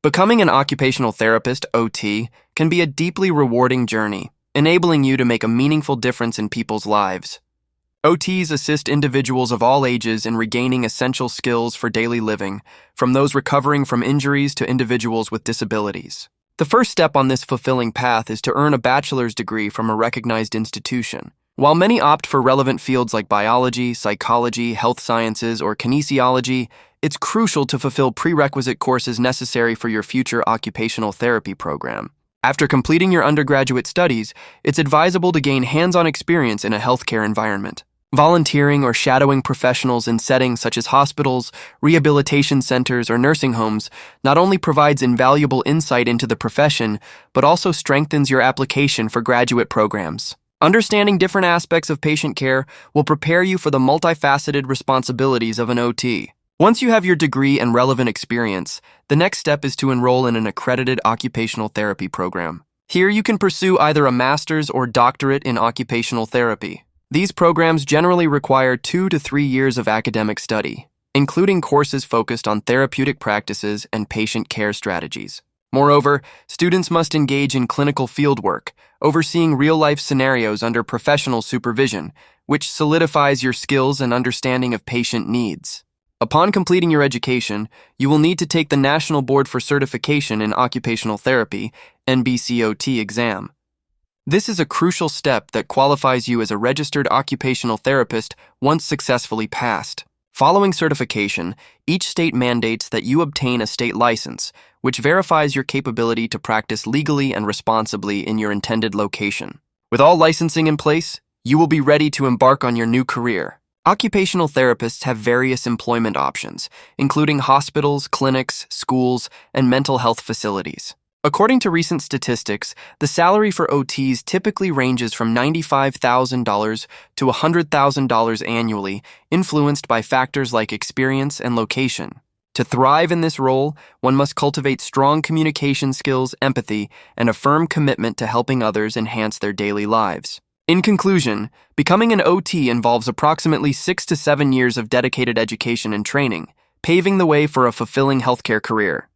Becoming an occupational therapist, OT, can be a deeply rewarding journey, enabling you to make a meaningful difference in people's lives. OTs assist individuals of all ages in regaining essential skills for daily living, from those recovering from injuries to individuals with disabilities. The first step on this fulfilling path is to earn a bachelor's degree from a recognized institution. While many opt for relevant fields like biology, psychology, health sciences, or kinesiology, it's crucial to fulfill prerequisite courses necessary for your future occupational therapy program. After completing your undergraduate studies, it's advisable to gain hands-on experience in a healthcare environment. Volunteering or shadowing professionals in settings such as hospitals, rehabilitation centers, or nursing homes not only provides invaluable insight into the profession, but also strengthens your application for graduate programs. Understanding different aspects of patient care will prepare you for the multifaceted responsibilities of an OT. Once you have your degree and relevant experience, the next step is to enroll in an accredited occupational therapy program. Here you can pursue either a master's or doctorate in occupational therapy. These programs generally require 2 to 3 years of academic study, including courses focused on therapeutic practices and patient care strategies. Moreover, students must engage in clinical fieldwork, overseeing real-life scenarios under professional supervision, which solidifies your skills and understanding of patient needs. Upon completing your education, you will need to take the National Board for Certification in Occupational Therapy, NBCOT exam. This is a crucial step that qualifies you as a registered occupational therapist once successfully passed. Following certification, each state mandates that you obtain a state license, which verifies your capability to practice legally and responsibly in your intended location. With all licensing in place, you will be ready to embark on your new career. Occupational therapists have various employment options, including hospitals, clinics, schools, and mental health facilities. According to recent statistics, the salary for OTs typically ranges from $95,000 to $100,000 annually, influenced by factors like experience and location. To thrive in this role, one must cultivate strong communication skills, empathy, and a firm commitment to helping others enhance their daily lives. In conclusion, becoming an OT involves approximately 6 to 7 years of dedicated education and training, paving the way for a fulfilling healthcare career.